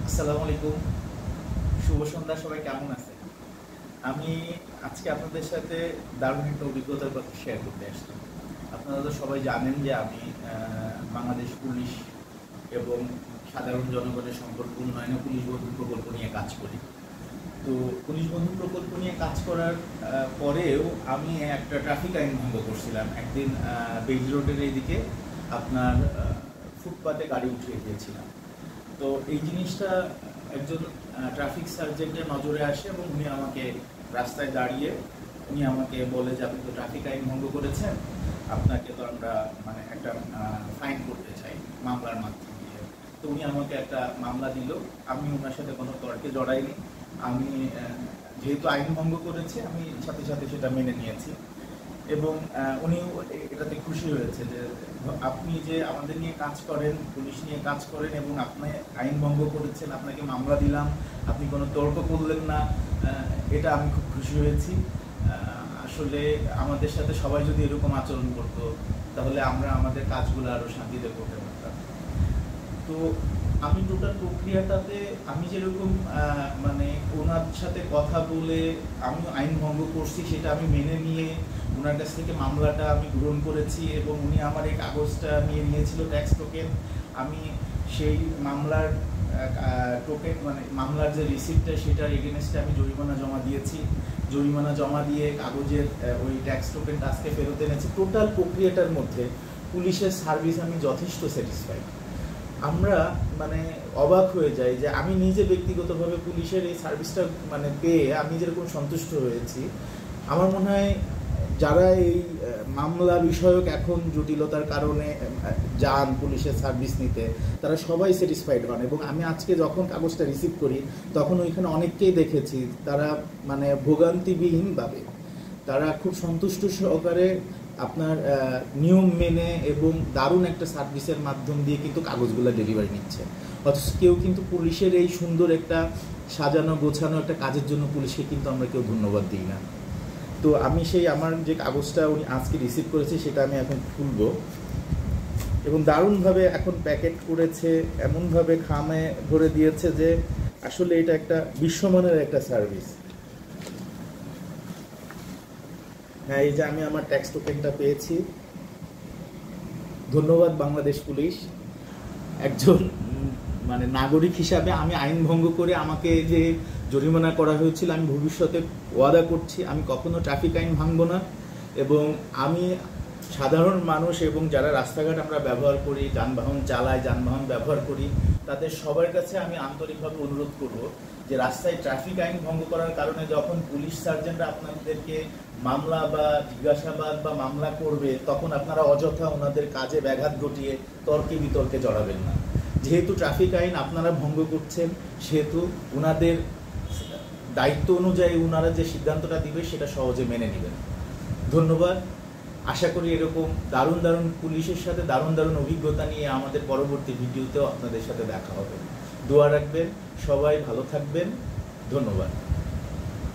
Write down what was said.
আসসালামু আলাইকুম, শুভ সন্ধ্যা। সবাই কেমন আছে? আমি আজকে আপনাদের সাথে দারুণ একটা অভিজ্ঞতার কথা শেয়ার করতে আসলাম। আপনারা তো সবাই জানেন যে আমি বাংলাদেশ পুলিশ এবং সাধারণ জনগণের সম্পর্ক উন্নয়নে পুলিশ বন্ধু প্রকল্প নিয়ে কাজ করি। তো পুলিশ বন্ধু প্রকল্প নিয়ে কাজ করার পরেও আমি একটা ট্রাফিক আইন ভঙ্গ করছিলাম। একদিন বেইজ রোডের এইদিকে আপনার ফুটপাতে গাড়ি উঠিয়ে দিয়েছিলাম। তো এই জিনিসটা একজন ট্রাফিক সার্জেন্টের নজরে আসে এবং উনি আমাকে রাস্তায় দাঁড়িয়ে উনি আমাকে বলে যে আপনি তো ট্রাফিক আইন ভঙ্গ করেছেন, আপনাকে তো আমরা মানে একটা ফাইন করতে চাই মামলার মাধ্যমে দিয়ে। তো উনি আমাকে একটা মামলা দিল। আমি ওনার সাথে কোনো তর্কে জড়াইনি। আমি যেহেতু আইন ভঙ্গ করেছি আমি সাথে সাথে সেটা মেনে নিয়েছি এবং উনিও এটাতে খুশি হয়েছে যে আপনি যে আমাদের নিয়ে কাজ করেন, পুলিশ নিয়ে কাজ করেন এবং আপনি আইন ভঙ্গ করেছেন, আপনাকে মামলা দিলাম, আপনি কোনো তর্ক করলেন না, এটা আমি খুব খুশি হয়েছি। আসলে আমাদের সাথে সবাই যদি এরকম আচরণ করতো তাহলে আমরা আমাদের কাজগুলো আরও শান্তিতে করতে পারতাম। তো আমি টোটাল প্রক্রিয়াটাতে আমি যেরকম মানে ওনার সাথে কথা বলে আমি আইন ভঙ্গ করছি সেটা আমি মেনে নিয়ে ওনার কাছ থেকে মামলাটা আমি গ্রহণ করেছি এবং উনি আমার এই কাগজটা নিয়ে নিয়েছিল ট্যাক্স টোকেন। আমি সেই মামলার টোকেন মানে মামলার যে রিসিপ্টটা সেটার এগেনস্টে আমি জরিমানা জমা দিয়েছি। জরিমানা জমা দিয়ে কাগজের ওই ট্যাক্স টোকেনটা আজকে ফেরত এনেছি। টোটাল প্রক্রিয়াটার মধ্যে পুলিশের সার্ভিস আমি যথেষ্ট স্যাটিসফাইড। আমরা মানে অবাক হয়ে যাই যে আমি নিজে ব্যক্তিগতভাবে পুলিশের এই সার্ভিসটা মানে পেয়ে আমি যেরকম সন্তুষ্ট হয়েছি, আমার মনে হয় যারা এই মামলা বিষয়ক এখন জটিলতার কারণে যান পুলিশের সার্ভিস নিতে তারা সবাই স্যাটিসফাইড হন। এবং আমি আজকে যখন কাগজটা রিসিভ করি তখন ওইখানে অনেককেই দেখেছি তারা মানে ভোগান্তিবিহীনভাবে তারা খুব সন্তুষ্ট সহকারে আপনার নিয়ম মেনে এবং দারুণ একটা সার্ভিসের মাধ্যম দিয়ে কিন্তু কাগজগুলো ডেলিভারি নিচ্ছে। অথচ কেউ কিন্তু পুলিশের এই সুন্দর একটা সাজানো গোছানো একটা কাজের জন্য পুলিশকে কিন্তু আমরা কেউ ধন্যবাদ দিই না। তো আমি সেই আমার যে কাগজটা উনি আজকে রিসিভ করেছে সেটা আমি এখন খুলব এবং দারুণভাবে এখন প্যাকেট করেছে, এমনভাবে খামে ভরে দিয়েছে যে আসলে এটা একটা বিশ্বমানের একটা সার্ভিস। হ্যাঁ, এই যে আমি আমার ট্যাক্স টোকেনটা পেয়েছি। ধন্যবাদ বাংলাদেশ পুলিশ। একজন মানে নাগরিক হিসাবে আমি আইন ভঙ্গ করে আমাকে যে জরিমানা করা হয়েছিল আমি ভবিষ্যতে ওয়াদা করছি আমি কখনো ট্রাফিক আইন ভাঙবো না। এবং আমি সাধারণ মানুষ এবং যারা রাস্তাঘাট আমরা ব্যবহার করি, যানবাহন চালাই, যানবাহন ব্যবহার করি, তাদের সবার কাছে আমি আন্তরিকভাবে অনুরোধ করব যে রাস্তায় ট্রাফিক আইন ভঙ্গ করার কারণে যখন পুলিশ সার্জেন্টরা আপনাদেরকে মামলা বা জিজ্ঞাসাবাদ বা মামলা করবে তখন আপনারা অযথা ওনাদের কাজে ব্যাঘাত ঘটিয়ে তর্কে বিতর্কে জড়াবেন না। যেহেতু ট্রাফিক আইন আপনারা ভঙ্গ করছেন সেহেতু ওনাদের দায়িত্ব অনুযায়ী ওনারা যে সিদ্ধান্তটা দিবে সেটা সহজে মেনে নেবেন। ধন্যবাদ। আশা করি এরকম দারুণ দারুণ পুলিশের সাথে দারুণ দারুণ অভিজ্ঞতা নিয়ে আমাদের পরবর্তী ভিডিওতেও আপনাদের সাথে দেখা হবে। দোয়া রাখবেন, সবাই ভালো থাকবেন। ধন্যবাদ।